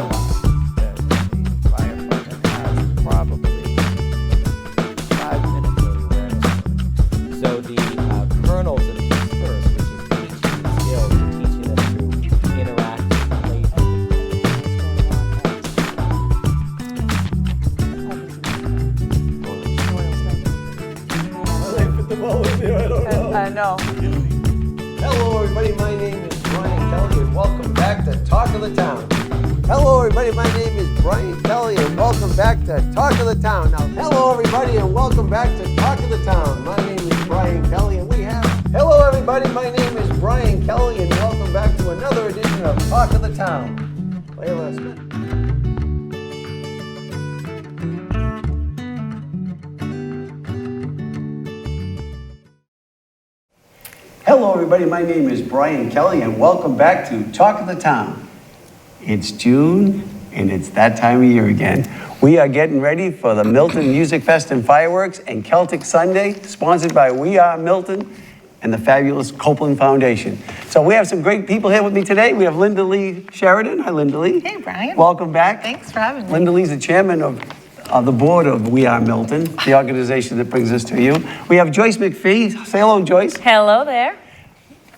realize that the fire department has probably 5 minutes of awareness. So the kernels of these first, which is teaching the skills and teaching them to interact with I know. Hello everybody, my name is Brian Kelly and welcome back to Talk of the Town. Hello everybody, my name is Brian Kelly and welcome back to Talk of the Town. Now, hello everybody and welcome back to Talk of the Town. My name is Brian Kelly and we have... Hello everybody, my name is Brian Kelly and welcome back to another edition of Talk of the Town. Play a last minute. Hello everybody, my name is Brian Kelly and welcome back to Talk of the Town. It's June and it's that time of year again. We are getting ready for the Milton Music Fest and Fireworks and Celtic Sunday, sponsored by We Are Milton and the fabulous Copeland Foundation. So we have some great people here with me today. We have Linda Lee Sheridan. Hi Linda Lee. Hey Brian. Welcome back. Thanks for having me. Linda Lee's the chairman of the board of We Are Milton, the organization that brings us to you. We have Joyce McPhee. Say hello, Joyce. Hello there.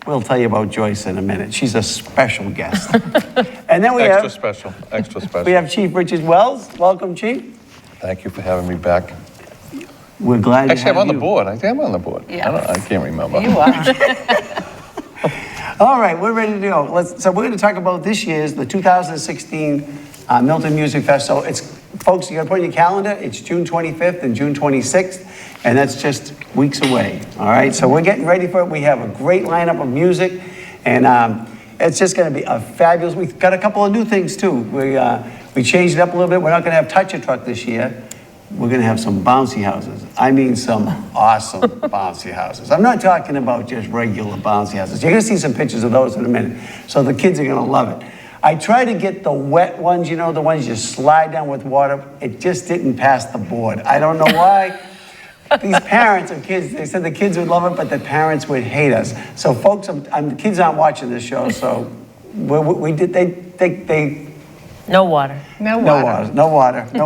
We'll tell you about Joyce in a minute. She's a special guest. And then we Extra have special. we have Chief Richard Wells. Welcome, Chief. Thank you for having me back. We're glad to Actually, have I'm on the you. board. I think I'm on the board. Yes. I can't remember. You are. All right, we're ready to go. So we're going to talk about this year's, the 2016 Milton Music Fest. So it's, folks, you got to put in your calendar. It's June 25th and June 26th, and that's just weeks away. All right, so we're getting ready for it. We have a great lineup of music, and it's just going to be a fabulous. We've got a couple of new things too. We changed it up a little bit. We're not going to have Touch a Truck this year. We're going to have some bouncy houses. I mean, some awesome bouncy houses. I'm not talking about just regular bouncy houses. You're going to see some pictures of those in a minute. So the kids are going to love it. I tried to get the wet ones, you know, the ones you slide down with water. It just didn't pass the board. I don't know why. These parents of kids, they said the kids would love it, but the parents would hate us. So folks, the kids aren't watching this show, so they No water. No water. No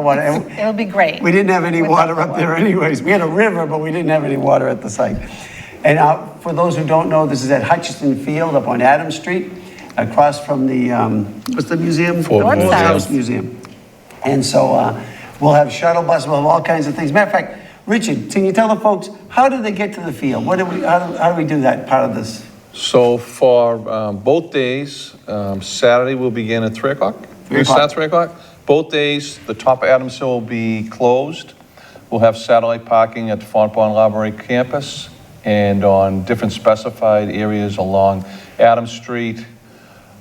water. It'll be great. We didn't have any water up there anyways. We had a river, but we didn't have any water at the site. And for those who don't know, this is at Hutchinson Field up on Adams Street, across from the, what's the museum? Fort House Museum. And so we'll have shuttle buses, we'll have all kinds of things. Matter of fact, Richard, can you tell the folks, how do they get to the field? How do we do that part of this? So for both days, Saturday will begin at 3 o'clock. 3 o'clock. Start 3 o'clock. Both days, the top of Adams Hill will be closed. We'll have satellite parking at the Fontbonne Library campus and on different specified areas along Adams Street,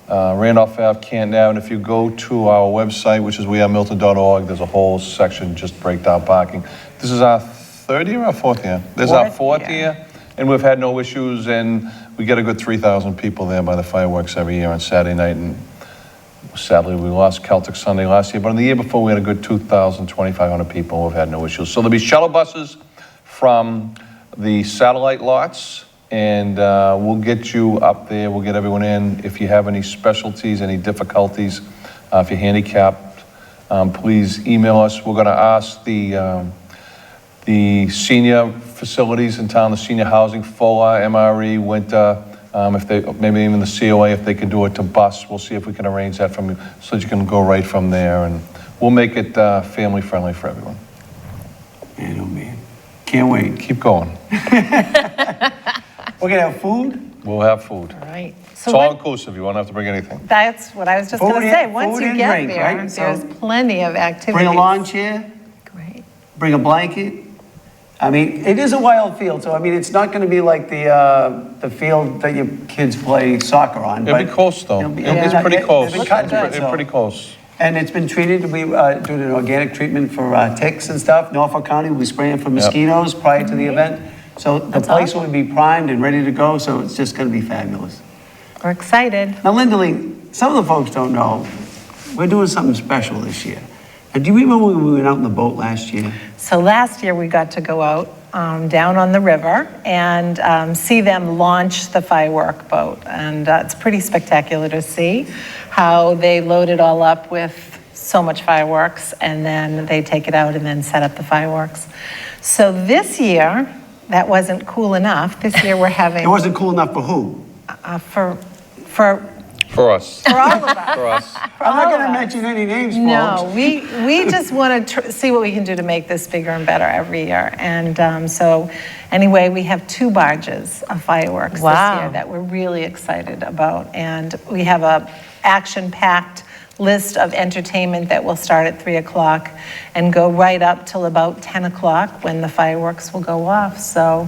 Randolph Ave, Canton Ave. And if you go to our website, which is wearemilton.org, there's a whole section just breakdown parking. This is our third year or fourth year? This is our fourth year, and we've had no issues, and we get a good 3,000 people there by the fireworks every year on Saturday night. And sadly, we lost Celtic Sunday last year, but in the year before, we had a good 2,000, 2,500 people. We've had no issues. So there'll be shuttle buses from the satellite lots, and we'll get you up there. We'll get everyone in. If you have any specialties, any difficulties, if you're handicapped, please email us. We're going to ask the senior facilities in town, the senior housing, FOA, MRE, Winter, if they, maybe even the COA, if they can do it to bus. We'll see if we can arrange that from you so that you can go right from there, and we'll make it family friendly for everyone. Man, oh man, can't wait. Keep going. We're gonna have food. We'll have food. All right. It's all inclusive. You won't have to bring anything. That's what I was just going to say. Once you get drink, there, right? there's plenty of activities. Bring a lawn chair. Great. Bring a blanket. I mean, it is a wild field, so I mean, it's not going to be like the field that your kids play soccer on. It'll be close, though. It's pretty close. It's pretty close. And it's been treated. We doing an organic treatment for ticks and stuff. Norfolk County, we spraying for mosquitoes prior to the event. So the place will be primed and ready to go. So it's just going to be fabulous. We're excited. Now, Linda Lee, some of the folks don't know, we're doing something special this year. And do you remember when we went out in the boat last year? So last year we got to go out down on the river and see them launch the firework boat. And it's pretty spectacular to see how they load it all up with so much fireworks, and then they take it out and then set up the fireworks. So this year, that wasn't cool enough. This year we're having It wasn't cool enough for who? for For us. all of us. For us. I'm not all going of to us. mention any names, No, folks. we just want to see what we can do to make this bigger and better every year. And so anyway, we have 2 barges of fireworks Wow. this year that we're really excited about. And we have a action-packed list of entertainment that will start at 3 o'clock and go right up till about 10 o'clock when the fireworks will go off. So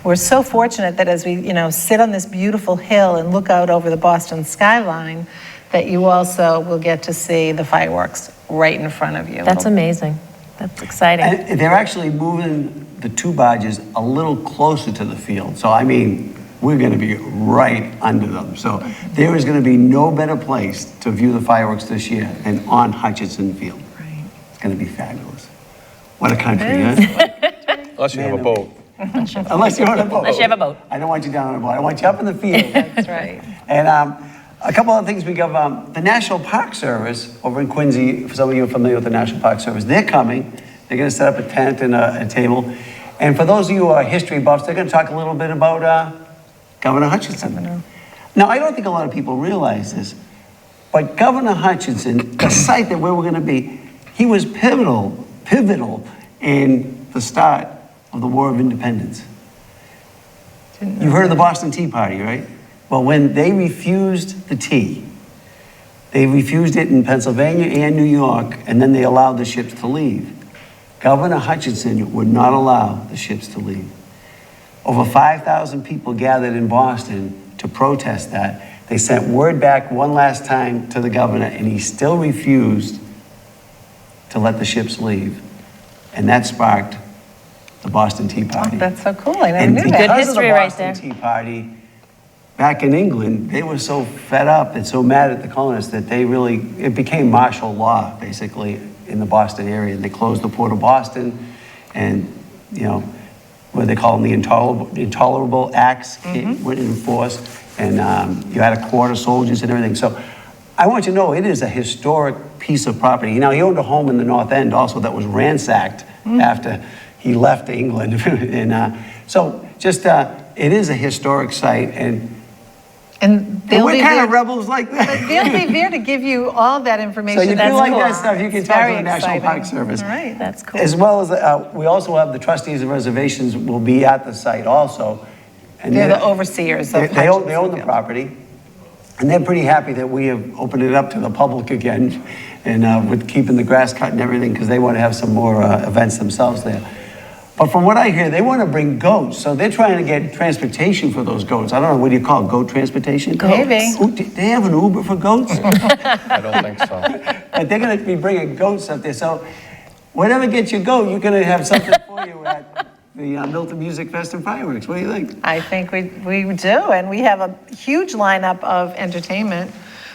we're so fortunate that as we, sit on this beautiful hill and look out over the Boston skyline, that you also will get to see the fireworks right in front of you. That's amazing. That's exciting. And they're actually moving the 2 barges a little closer to the field. So, I mean, we're going to be right under them. So there is going to be no better place to view the fireworks this year than on Hutchinson Field. Right. It's going to be fabulous. What a country, huh? Unless you have a boat. Unless you're on a boat. Unless you have a boat. I don't want you down on a boat. I want you up in the field. That's right. And a couple other things we got. The National Park Service over in Quincy, for some of you who are familiar with the National Park Service, they're coming. They're going to set up a tent and a table. And for those of you who are history buffs, they're going to talk a little bit about Governor Hutchinson. Now, I don't think a lot of people realize this, but Governor Hutchinson, the site that where we're going to be, he was pivotal in the start of the War of Independence. You've heard of the Boston Tea Party, right? Well, when they refused the tea, they refused it in Pennsylvania and New York, and then they allowed the ships to leave. Governor Hutchinson would not allow the ships to leave. Over 5,000 people gathered in Boston to protest that. They sent word back one last time to the governor, and he still refused to let the ships leave. And that sparked the Boston Tea Party. Oh, that's so cool. I never And knew because that. Good of the history right Boston there. Tea Party, back in England, they were so fed up and so mad at the colonists that it became martial law, basically, in the Boston area. And they closed the port of Boston, and, what they call them, the intolerable acts went in force, and you had a quarter soldiers and everything. So I want you to know it is a historic piece of property. Now, he owned a home in the North End also that was ransacked after he left England. And so just, it is a historic site, and They'll we're be kind there, of rebels like that. they'll be there to give you all that information. So you do That's like cool. that stuff, you can It's talk to very the National exciting. Park Service. All right. That's cool. As well as, we also have the trustees of reservations will be at the site also. And They're the overseers of They own Hutchinson the Field. property, and they're pretty happy that we have opened it up to the public again, and with keeping the grass cut and everything, because they want to have some more events themselves there. But from what I hear, they want to bring goats, so they're trying to get transportation for those goats. I don't know, what do you call it, goat transportation? Maybe. Ooh, do they have an Uber for goats? I don't think so. But they're going to be bringing goats up there, so whatever gets your goat, you're going to have something for you at the Milton Music Fest and Fireworks. What do you think? I think we do, and we have a huge lineup of entertainment.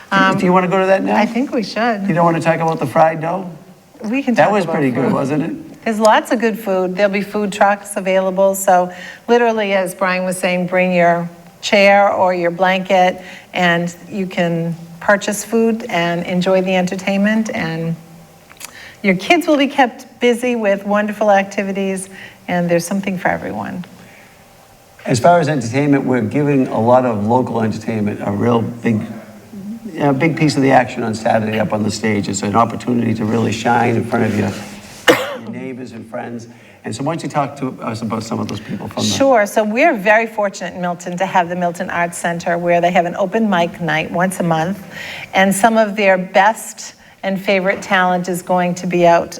Do you want to go to that now? I think we should. You don't want to talk about the fried dough? We can That talk was about pretty good, food. wasn't it? There's lots of good food. There'll be food trucks available. So literally, as Brian was saying, bring your chair or your blanket, and you can purchase food and enjoy the entertainment. And your kids will be kept busy with wonderful activities, and there's something for everyone. As far as entertainment, we're giving a lot of local entertainment a real big piece of the action on Saturday up on the stage. It's an opportunity to really shine in front of your neighbors and friends. And so why don't you talk to us about some of those people from the... Sure. So we're very fortunate in Milton to have the Milton Arts Center, where they have an open mic night once a month. And some of their best and favorite talent is going to be out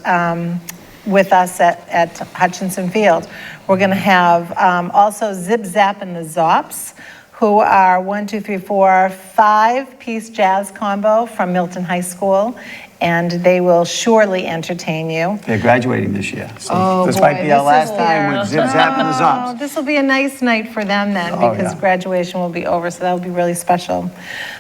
with us at Hutchinson Field. We're going to have also Zip Zap and the Zops, who are 5-piece jazz combo from Milton High School, and they will surely entertain you. They're graduating this year. So Oh, this boy, might be our this last is time with Zip Zap and the Oh, Zops. this will be a nice night for them then, Oh, because yeah. graduation will be over, so that'll be really special.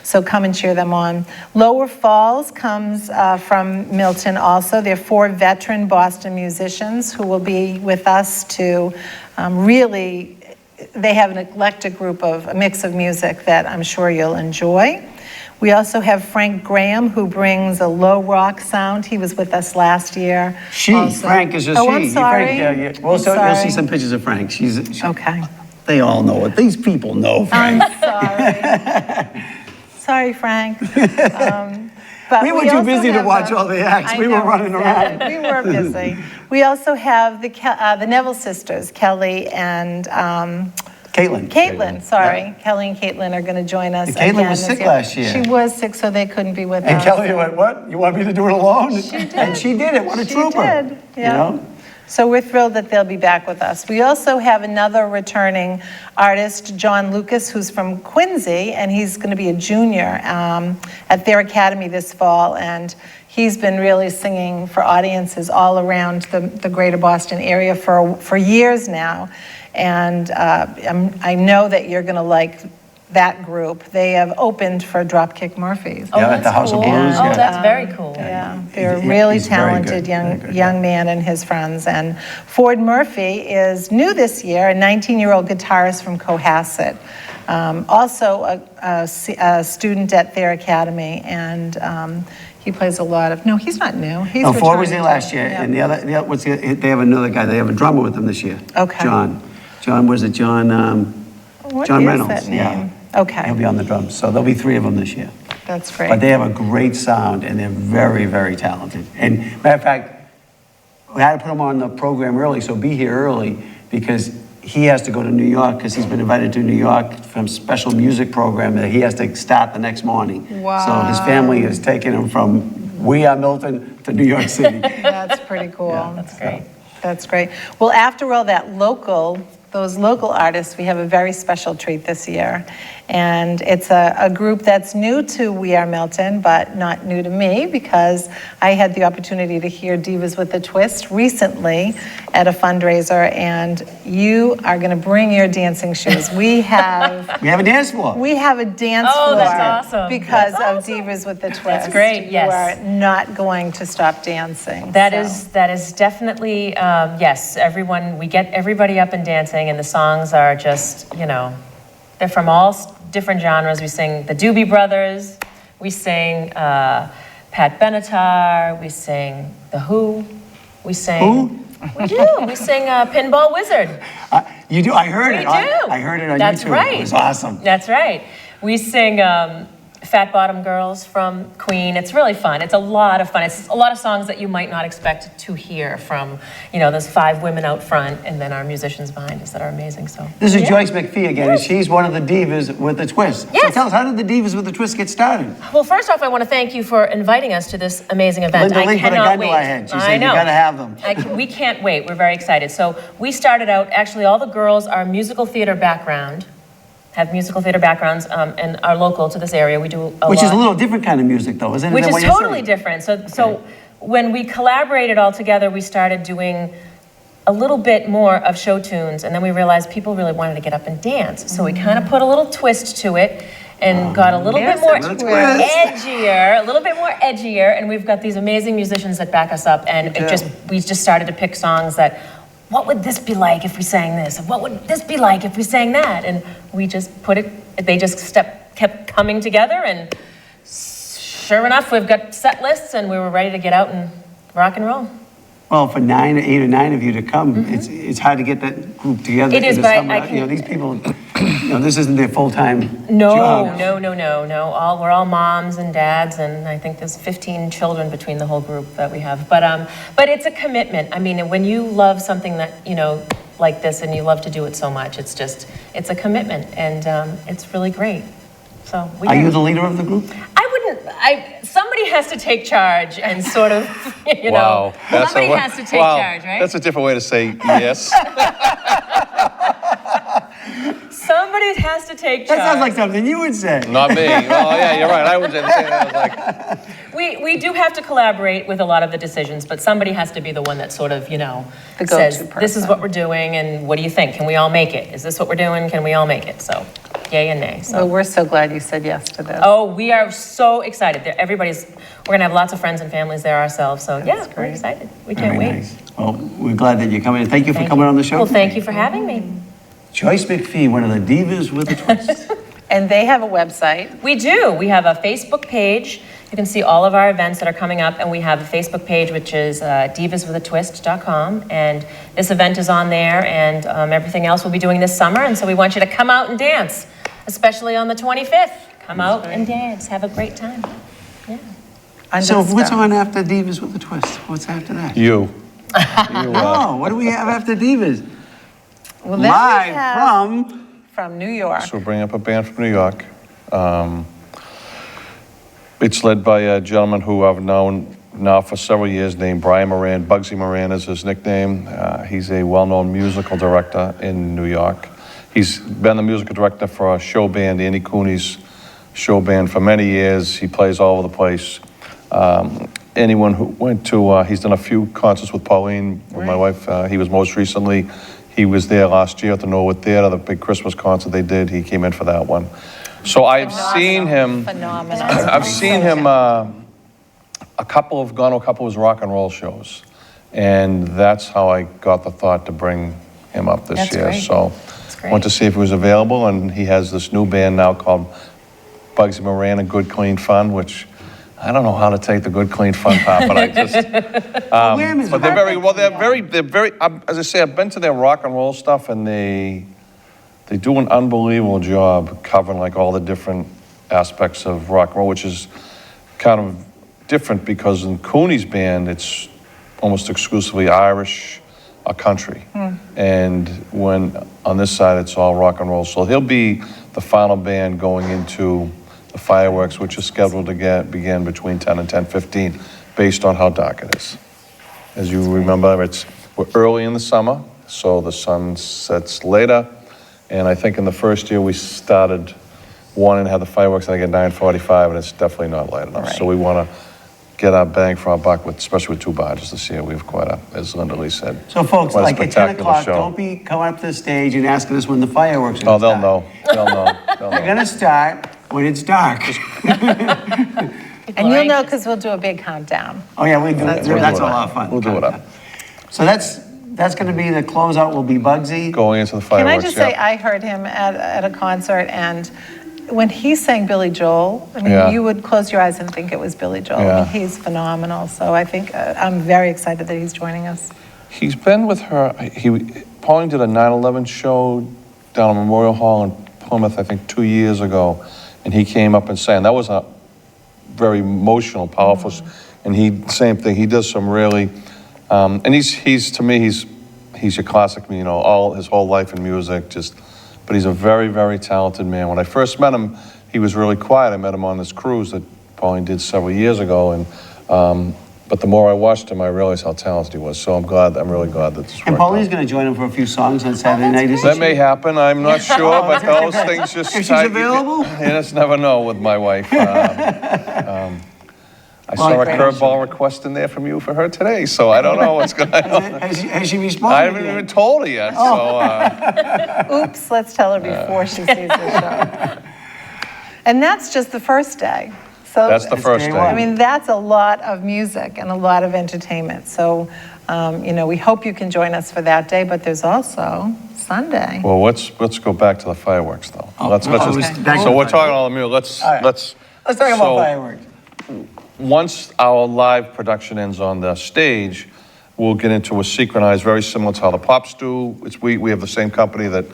So come and cheer them on. Lower Falls comes from Milton also. They're 4 veteran Boston musicians who will be with us to really, they have an eclectic group of, a mix of music that I'm sure you'll enjoy. We also have Frank Graham, who brings a low rock sound. He was with us last year. Frank is just Oh, she. I'm sorry. Frank, yeah. Well, I'm so you'll see sorry. some pictures of Frank. Okay. They all know it. These people know Frank. I'm sorry. Sorry, Frank. But We were too also busy to have, watch all the acts. I We were know, running around. We were busy. We also have the Neville sisters, Kelly and Caitlin. sorry. Yeah. Kelly and Caitlin are going to join us Caitlin again was this sick year. last year. She was sick, so they couldn't be with And us. Kelly went, what? You want me to do it alone? She did. And she did it. What a She trooper. did, yeah. You know? So we're thrilled that they'll be back with us. We also have another returning artist, John Lucas, who's from Quincy, and he's going to be a junior at their academy this fall. And he's been really singing for audiences all around the greater Boston area for years now. And I know that you're going to like that group. They have opened for Dropkick Murphys. Yeah, at the House of cool. Blues, Oh, yeah. that's very cool. Yeah, they're He- really he's very talented good, very good, young yeah. man and his friends. And Ford Murphy is new this year, a 19-year-old guitarist from Cohasset. Also a student at their academy, and he plays a lot of. No, he's not new. He's No, Ford was there returning last too. year, Yeah. and they have another guy. They have a drummer with them this year. Okay. John, was it John? What John is Reynolds. that name? Yeah. Okay, He'll be on the drums. So there'll be 3 of them this year. that's great. But they have a great sound, and they're very, very talented. And matter of fact, we had to put him on the program early, so be here early, because he has to go to New York, because he's been invited to New York from a special music program that he has to start the next morning. So his family is taking him from Milton to New York City. That's pretty cool. That's great. That's great. Well, after all those local artists, we have a very special treat this year. And it's a group that's new to We Are Milton, but not new to me, because I had the opportunity to hear Divas with a Twist recently at a fundraiser, and you are going to bring your dancing shoes. We have We have a dance floor. we have a dance Oh, floor that's awesome. because That's of Divas with the Twist. That's great, yes. You are not going to stop dancing. That so. is definitely, yes, we get everybody up and dancing, and the songs are just, they're from all different genres. We sing the Doobie Brothers, we sing Pat Benatar, we sing The Who, we sing... Who? We do, we sing Pinball Wizard. You do? I heard We it. do. I heard it on That's YouTube. right. It was awesome. That's right. We sing Fat Bottom Girls from Queen. It's really fun. It's a lot of fun. It's a lot of songs that you might not expect to hear from, those 5 women out front and then our musicians behind us that are amazing. So This is yeah. Joyce McPhee again, and she's one of the Divas with the Twist. So Yes. tell us, how did the Divas with the Twist get started? Well, first off, I want to thank you for inviting us to this amazing event. Linda I Lee put a cannot gun to wait. our head. She I said, "You know. gotta have them." We can't wait. We're very excited. So we started out, actually, all the girls are musical theater background, have musical theater backgrounds, and are local to this area. We do a Which lot. is a little different kind of music, though, isn't it? Which than is what you're totally saying? different. So when we collaborated all together, we started doing a little bit more of show tunes, and then we realized people really wanted to get up and dance. So we kind of put a little twist to it and got a little bit more twist. edgier, and we've got these amazing musicians that back us up, and we just started to pick songs that, what would this be like if we sang this? What would this be like if we sang that? And we just they just kept coming together, and sure enough, we've got set lists, and we were ready to get out and rock and roll. Well, for 8 or 9 of you to come, it's hard to get that group together. Mm-hmm. It is, in the but summer. I can- These people, this isn't their full-time No. job. We're all moms and dads, and I think there's 15 children between the whole group that we have. But it's a commitment. I mean, when you love something that like this, and you love to do it so much, it's a commitment, and it's really great. So we Are you the leader of the group? somebody has to take charge and sort of, Wow. somebody has to take charge, right? That's a different way to say yes. Somebody has to take charge. That sounds like something you would say. Not me. Well, yeah, you're right. I was saying that. I was like, We do have to collaborate with a lot of the decisions, but somebody has to be the one that sort of, The go-to says, this is person. what we're doing, and what do you think? Can we all make it? Is this what we're doing? Can we all make it? So, yay and nay. So. Well, we're so glad you said yes to this. Oh, we are so excited. We're gonna have lots of friends and families there ourselves, so yeah, we're great. excited. We can't Very wait. nice. Well, we're glad that you're coming. Thank you for Thank coming you. on the show. Well, thank today. you for having me. Joyce McPhee, one of the Divas with a Twist. And they have a website. We do. We have a Facebook page. You can see all of our events that are coming up, and we have a Facebook page, which is divaswithatwist.com, and this event is on there, and everything else we'll be doing this summer, and so we want you to come out and dance, especially on the 25th. Come out and dance. Have a great time. Yeah. So what's on after Divas with a Twist? What's after that? You. Oh, what do we have after Divas? Well, then we Live have from New York. So we're bringing up a band from New York. It's led by a gentleman who I've known now for several years named Brian Moran. Bugsy Moran is his nickname. He's a well-known musical director in New York. He's been the musical director for a show band, Andy Cooney's show band, for many years. He plays all over the place. Anyone who went to, he's done a few concerts with Pauline, with my wife. He was most recently, he was there last year at the Norwood Theater, the big Christmas concert they did. He came in for that one. So I've seen him. Phenomenal. I've seen him gone to a couple of his rock and roll shows, and that's how I got the thought to bring him up this That's year. great. So great. went to see if he was available, and he has this new band now called Bugsy Moran and Good Clean Fun, which I don't know how to take the good clean fun part, but I just. But they're very well. They're very. As I say, I've been to their rock and roll stuff, and they do an unbelievable job covering like all the different aspects of rock and roll, which is kind of different because in Cooney's band, it's almost exclusively Irish or country. And when on this side, it's all rock and roll. So he'll be the final band going into the fireworks, which is scheduled to begin between 10 and 10:15, based on how dark it is. As you remember, we're early in the summer, so the sun sets later. And I think in the first year we started one and had the fireworks, I think, at 9:45, and it's definitely not light enough. Right. So we want to get our bang for our buck, especially with two barges this year. We have quite a, as Linda Lee said. So folks, quite a like at 10 spectacular o'clock, show. don't be coming up to the stage and asking us when the fireworks are Oh, going to they'll start. know. They'll know. They'll They're know. going to start when it's dark. And you'll know because we'll do a big countdown. Oh, yeah, we do. That's That's really a lot of fun. We'll do it up. So that's going to be the closeout will be Bugsy. Going into the Can fireworks, I just say, yeah. I heard him at a concert, and when he sang Billy Joel, I mean, Yeah. you would close your eyes and think it was Billy Joel. I Yeah. mean, he's phenomenal. So I think I'm very excited that he's joining us. He's been with her, Pauline did a 9/11 show down at Memorial Hall in Plymouth, I think 2 years ago, and he came up and sang. That was a very emotional, powerful, and same thing, he does some really, and he's to me, he's your classic, you know, all his whole life in music, but he's a very, very talented man. When I first met him, he was really quiet. I met him on this cruise that Pauline did several years ago, and but the more I watched him, I realized how talented he was. So I'm really glad that this worked And Pauline's out. going to join him for a few songs on Saturday night. isn't That she? may happen, I'm not sure, but those things just... If she's available? You just never know with my wife. I saw a curveball request in there from you for her today, so I don't know what's going on. Has she responded? I haven't even told her yet, so... Oops, let's tell her before she sees the show. And that's just the first day. So That's the first day day. one. I mean, that's a lot of music and a lot of entertainment. So, you know, we hope you can join us for that day, but there's also Sunday. Well, let's go back to the fireworks, though. Let's okay. just... Back to So the we're talking all the music, let's... All right. Let's talk about so- fireworks. Once our live production ends on the stage, we'll get into a synchronized, very similar to how the Pops do. We have the same company that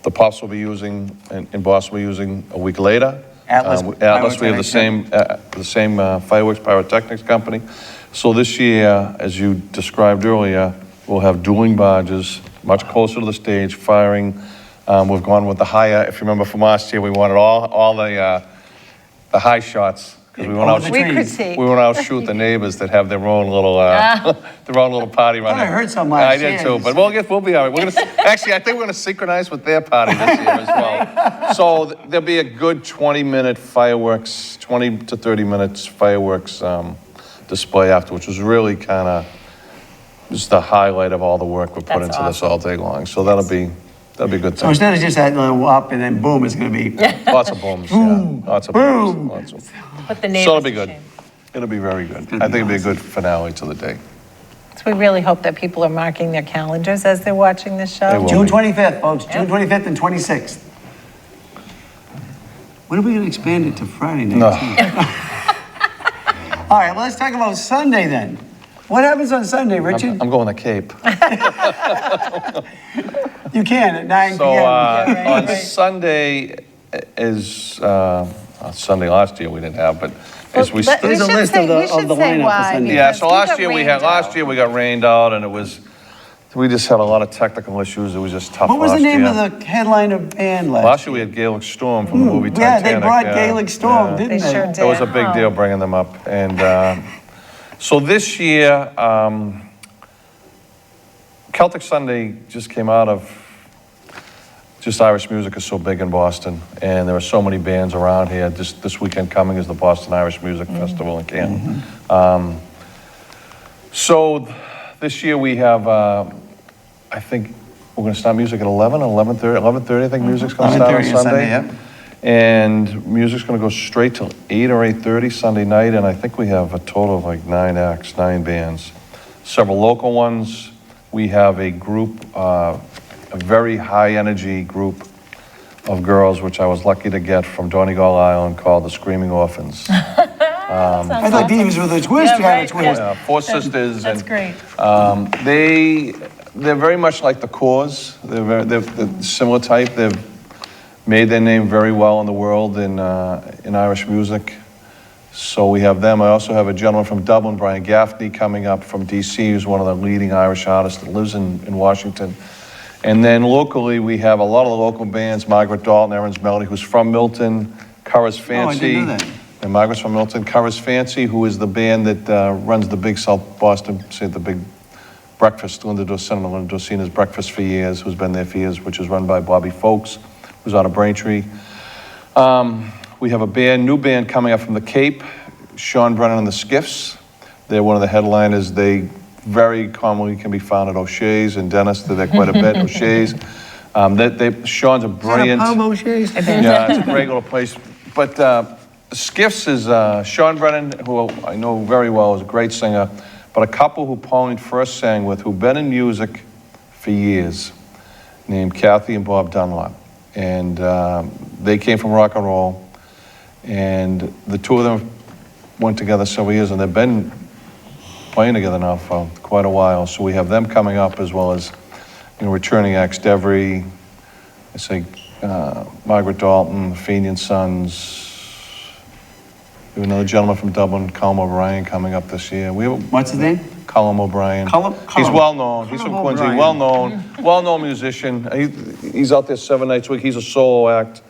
the Pops will be using and Boston will be using a week later. Atlas Atlas, we have the Pyrotechnics. same fireworks pyrotechnics company. So this year, as you described earlier, we'll have dueling barges, much closer to the stage, firing. We've gone with the higher, if you remember from last year, we wanted all the high shots. Because we want Over the We trees. critique. we want to outshoot the neighbors that have their own little party running. I heard some I last did year. too, but we'll be all right. Actually, I think we're going to synchronize with their party this year as well. So there'll be a good 20-minute fireworks, 20 to 30 minutes fireworks display after, which was really kind of just the highlight of all the work we put That's into this all day long. So that'll be a good So thing. instead of just that little up and then boom, it's going to be... Lots of booms, yeah. Lots of booms. Lots of. Put the So neighbors it'll be to good. shame. It'll be very good. I think it'll be a good finale to the day. So we really hope that people are marking their calendars as they're watching this They show. will. June 25th, folks. June 25th and 26th. When are we going to expand it to Friday night? No. All right, well, let's talk about Sunday then. What happens on Sunday, Richard? I'm going to Cape. You can at 9 So p.m. on Sunday is, Sunday last year we didn't have, but as we. But There's a should list say- of the- we of should the say lineup for why, Sunday. Yeah, because so we last got year rained out. we got rained out and we just had a lot of technical issues. It was just tough What was the last name year. of the headliner band last Last year we had Gaelic Storm from the movie Yeah, Titanic. they brought yeah. Gaelic Storm, Yeah. didn't They they? sure It was a big Wow. deal bringing them up. And so this year, Celtic Sunday just came out of, just Irish music is so big in Boston, and there are so many bands around here. This weekend coming is the Boston Irish Music Festival in Canton. So this year we have, I think we're going to start music at 11, 11:30 I think music's going to start on 11:30 on Sunday. Sunday, yep. And music's going to go straight till 8 or 8:30 Sunday night, and I think we have a total of like 9 acts, 9 bands. Several local ones. We have a group, a very high-energy group of girls, which I was lucky to get from Donegal Island, called the Screaming Orphans. I thought Divas were the twist. Yeah, You had a right, twist. Four sisters. That's and, great. They're very much like the Corrs. They're similar type. They've made their name very well in the world in Irish music. So we have them. I also have a gentleman from Dublin, Brian Gaffney, coming up from D.C., who's one of the leading Irish artists that lives in Washington. And then locally, we have a lot of the local bands, Margaret Dalton, Erin's Melody, who's from Milton, Curra's Fancy. didn't know that. And Margaret's from Milton. Curra's Fancy, who is the band that runs the big South Boston, say the big breakfast, Linda Dorsina's Breakfast for years, who's been there for years, which is run by Bobby Folks, who's out of Braintree. We have a new band coming up from the Cape, Sean Brennan and the Skiffs. They're one of the headliners. They very commonly can be found at O'Shea's and Dennis. They're there quite a bit, O'Shea's. Sean's a brilliant. O'Shea's. Yeah, it's a great little place. But Skiffs is Sean Brennan, who I know very well, is a great singer, but a couple who Pauline first sang with, who've been in music for years, named Kathy and Bob Dunlop. And they came from rock and roll, and the two of them went together several years, and they've been playing together now for quite a while. So we have them coming up, as well as returning acts, Devery, I say Margaret Dalton, Fenian Sons. We have another gentleman from Dublin, Colm O'Brien, coming up this year. What's his name? Colm O'Brien. He's well known. He's from Quincy. Well known musician. He's out there 7 nights a week. He's a solo act.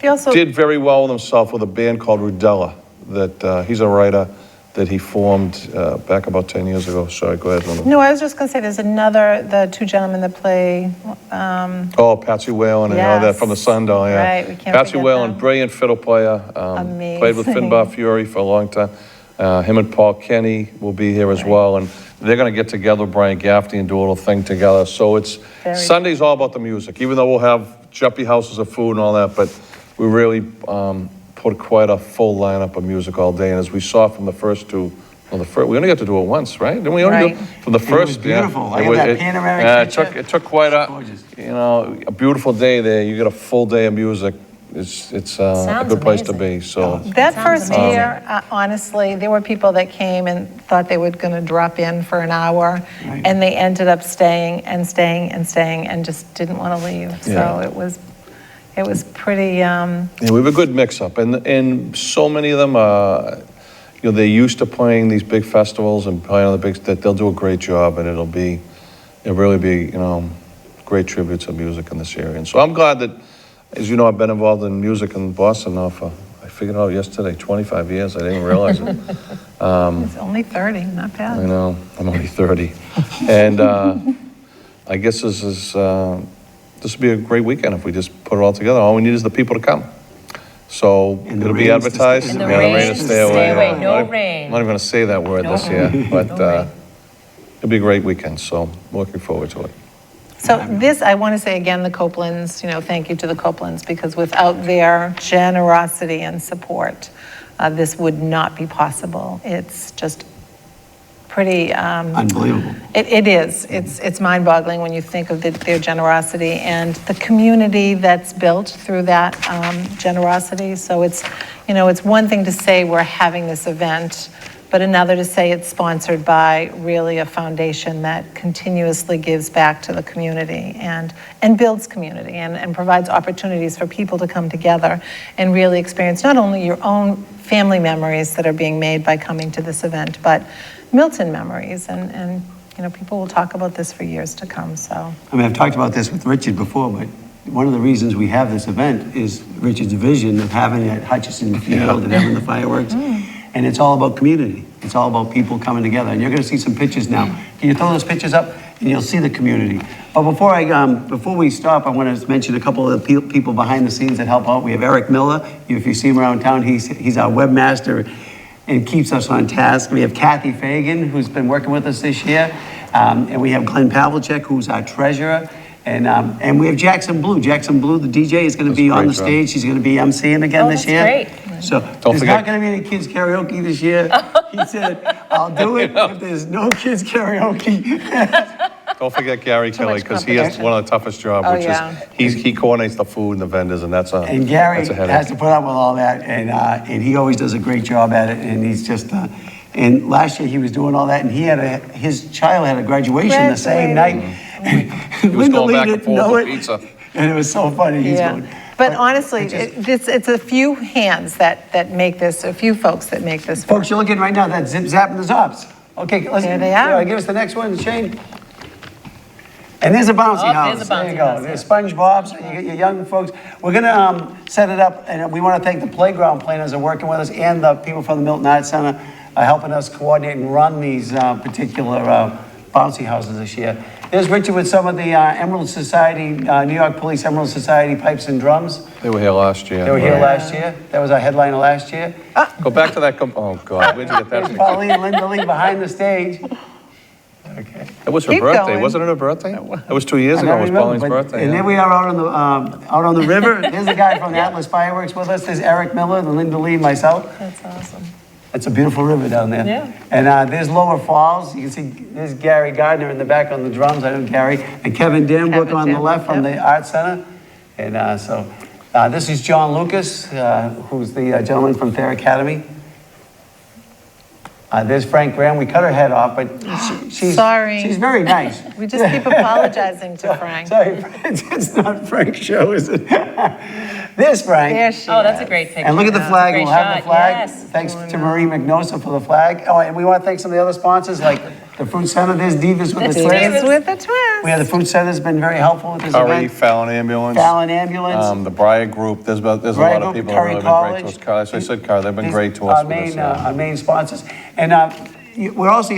He also, Did very well with himself with a band called Rudella. That he's a writer that he formed back about 10 years ago. Sorry, go ahead, Linda. no, I was just going to say, there's the two gentlemen that play, Oh, Patsy Whalen and all that Yes. from the Sundial, yeah. Right, we can't Patsy forget Whalen, them. brilliant fiddle player. Played with Amazing. Finbar Fury for a long time. Him and Paul Kenny will be here as well, and they're going to get together with Brian Gaffney and do a little thing together. So it's Very Sunday's all about the music, even though we'll have jumpy houses of food and all that, but we really put quite a full lineup of music all day. And as we saw from the first two, we only got to do it once, right? Didn't we only do Right. from the And it was first? Yeah. beautiful. I got that panoramic Yeah, picture. it took quite a, Gorgeous. a beautiful day there. You get a full day of music. It's a Sounds good place to amazing. be. So that Sounds first amazing. year, honestly, there were people that came and thought they were going to drop in for an hour, Right. and they ended up staying and staying and staying and just didn't want to leave. Yeah. So it was pretty, yeah, we have a good mix-up, and so many of them, they're used to playing these big festivals and playing on the big. That they'll do a great job, and it'll really be great tribute to music in this area. And so I'm glad that, as you know, I've been involved in music in Boston now for, I figured out yesterday, 25 years. I didn't realize it. it's only 30, not I bad. know, I'm only 30. And I guess this will be a great weekend if we just put it all together. All we need is the people to come. So And the it'll be rains to advertised. stay- And the Yeah, rain rain to to stay away. No I'm rain. not even going to say that word this year, but it'll be a great weekend, so I'm looking forward to it. So this, I want to say again, the Copelands, thank you to the Copelands, because without their generosity and support, this would not be possible. It's just pretty, Unbelievable. it is. It's mind-boggling when you think of their generosity and the community that's built through that generosity. So it's, you know, it's one thing to say we're having this event, but another to say it's sponsored by really a foundation that continuously gives back to the community and builds community and provides opportunities for people to come together and really experience not only your own family memories that are being made by coming to this event, but Milton memories, and you know, people will talk about this for years to come, so. I mean, I've talked about this with Richard before, but one of the reasons we have this event is Richard's vision of having it at Hutchinson Field and having the fireworks. And it's all about community. It's all about people coming together. And you're gonna see some pictures now. Can you throw those pictures up? And you'll see the community. But before we stop, I want to mention a couple of the people behind the scenes that help out. We have Eric Miller. If you see him around town, he's our webmaster and keeps us on task. We have Kathy Fagan, who's been working with us this year. And we have Glenn Pavlicek, who's our treasurer. And we have Jackson Blue. Jackson Blue, the DJ, is going to be on the stage. She's going to be emceeing again this year. Great. So there's not going to be any kids karaoke this year. He said, I'll do it if there's no kids karaoke. Don't forget Gary Kelly, much because he has one of the toughest jobs, Oh, which yeah. is, he coordinates the food and the vendors, and that's a And Gary that's a has headache. to put up with all that, and he always does a great job at it, and he's just, and last year he was doing all that, and his child had a graduation the same night. He was going back and forth with pizza. And it was so funny. He's Yeah. going, But honestly, it's a few hands that make this, a few folks that make this work. folks, you're looking right now, that's Zip Zap and the Zops. Okay, let's There they are. give us the next one, Shane. And there's a bouncy Oh, house. there's a There you bouncy go. house, There's SpongeBob's. You get your young folks. We're gonna set it up, and we want to thank the playground planners that are working with us and the people from the Milton Arts Center helping us coordinate and run these particular bouncy houses this year. There's Richard with some of the Emerald Society, New York Police Emerald Society pipes and drums. They were here last year. They were here last year. That was our headliner last year. Go back to that, oh God, where'd you get that There's picture? Pauline and Linda Lee behind the stage. Okay. It was her Keep birthday, going. wasn't it her birthday? It was 2 years I ago, it don't was remember, Pauline's but- birthday. And yeah. then we are out on the river. There's a guy from the Atlas Fireworks with us. There's Eric Miller, and Linda Lee, and myself. That's awesome. It's a beautiful river down there. Yeah. And there's Lower Falls. You can see there's Gary Gardner in the back on the drums. I know Gary. And Kevin Danbrook Kevin on the Danbrook, left from yep. the Art Center. And this is John Lucas, who's the gentleman from Thayer Academy. There's Frank Graham. We cut her head off, but she's Sorry. She's very nice. We just keep apologizing to Frank. Sorry, it's not Frank's show, is it? There's Frank. There she Oh, that's a is. great picture. And look at the flag, Great we'll have the shot, flag. yes. Thanks to Marie McNosa for the flag. Oh, and we want to thank some of the other sponsors, like the Fruit Center. There's Divas with the Divas twins. with the twins. We have the Fruit Center's been very helpful with this Curry, event. Fallon Ambulance. Fallon Ambulance. The Briar Group, there's a Briar lot of Group, people that Curry have really been great to us. College. As I said, Curry, they've been These great to are us with this. our main sponsors. And we're also,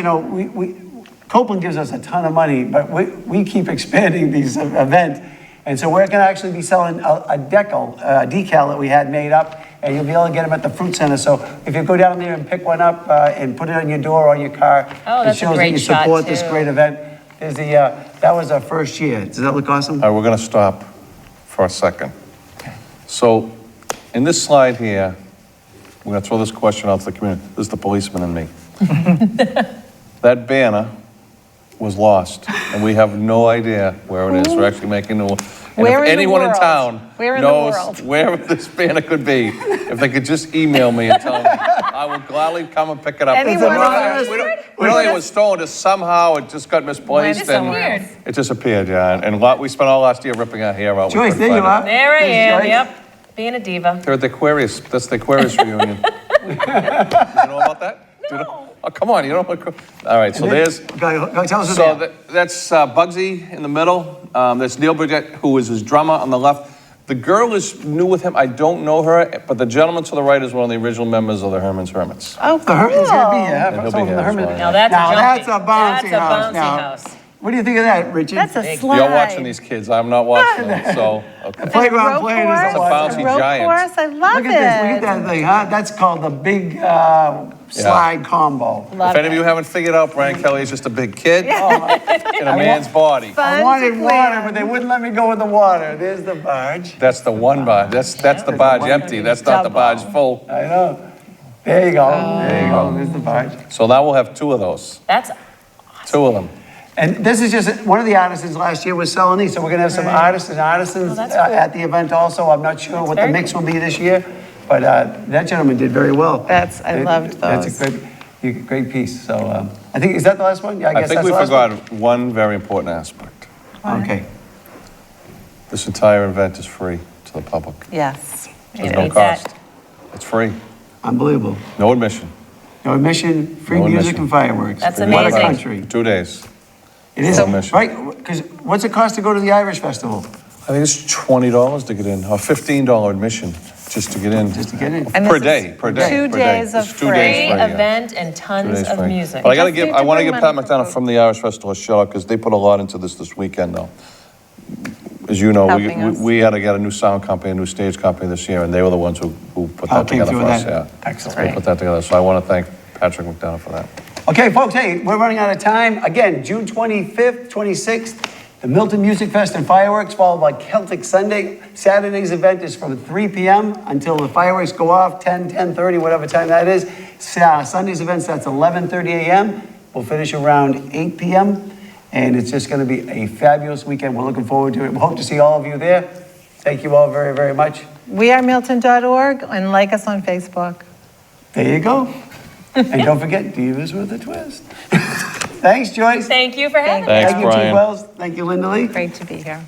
Copeland gives us a ton of money, but we keep expanding these events. And so we're gonna actually be selling a decal that we had made up, and you'll be able to get them at the Fruit Center. So if you go down there and pick one up and put it on your door or on your car, Oh, it that's a shows that great you shot, support this too. great event. There's that was our first year. Does that look awesome? All right, we're gonna stop for a second. So, in this slide here, we're gonna throw this question out to the community. This is the policeman in me. That banner was lost, and we have no idea where it is. We're actually making no. And Where if in the anyone in world? town Where in the knows world? where this banner could be, if they could just email me and tell me, I will gladly come and pick it up. Anyone We don't- else? we don't think it was stolen, just somehow it just got misplaced Went and somewhere. it disappeared, yeah. And we spent all last year ripping our hair out. We Joyce, couldn't there you find it. are. There I There's am, Joyce. yep, being a diva. They're at the Aquarius. That's the Aquarius reunion. Do you know about that? No. Oh, come on. You don't know what. All right. So there's. Go tell us who So they are. that's Bugsy in the middle. There's Neil Bridget, who is his drummer on the left. The girl is new with him. I don't know her, but the gentleman to the right is one of the original members of the Herman's Hermits. Oh, The Herman's gonna be here. he'll be Someone from here the as Herman- well. Now that's a That's a jumpy- bouncy that's a house. bouncy Now, house. what do you think of that, Richard? That's a slide. You're watching these kids. I'm not watching them. So, okay. Playground Rope players course, is the It's a bouncy rope giant. course, I love Look it. at this, look at that thing, huh? That's called the big slide combo. Love If any of it. you haven't figured out, Brian Kelly is just a big kid Oh, in a man's body. Fun I to wanted water, plan. but they wouldn't let me go in the water. There's the barge. That's the one barge. That's the barge empty. That's not the barge full. I know. There you go, there you go, there's the barge. So now we'll have 2 of those, That's 2 of them. And this is just, one of the artisans last year was selling these, so we're gonna have some artists and artisans Oh, that's cool. at the event also. I'm not sure what the very mix will be this year, but that gentleman did very well. I loved That's those. a great piece, so I think, is that the last one? Yeah, I I guess think that's we the last one. forgot one very important aspect. Okay, This entire event is free to the public. Yes. There's It no is. cost. It's free, unbelievable. no admission. No admission, free No music admission. and fireworks. That's What a amazing. country. 2 days. It is, No admission. right, because what's it cost to go to the Irish Festival? I think it's $20 to get in, or $15 admission just to get in. Just to get in? And Per this day, is per day. 2 per day. days of It's 2 days free free, yeah. event and 2 tons days of free. music. But I gotta Just give, need I to wanna bring give money Pat for McDonough food. from the Irish Festival a shout out, because they put a lot into this weekend though. As you know, Helping us. we had to get a new sound company, a new stage company this year, and they were the ones who put How that came together through for us, that? yeah. Excellent. They put that together, so I wanna thank Patrick McDonough for that. Okay, folks, hey, we're running out of time. Again, June 25th, 26th, the Milton Music Fest and fireworks, followed by Celtic Sunday. Saturday's event is from 3 p.m. until the fireworks go off, 10, 10:30, whatever time that is. Sunday's event starts 11:30 a.m. We'll finish around 8 p.m. And it's just gonna be a fabulous weekend. We're looking forward to it. We hope to see all of you there. Thank you all very, very much. wearemilton.org and like us on Facebook. There you go. And don't forget, Divas with a twist. Thanks, Joyce. Thank you for having me. Thanks, Thank you, Chief Brian. Wells. Thank you, Linda Lee. Great to be here.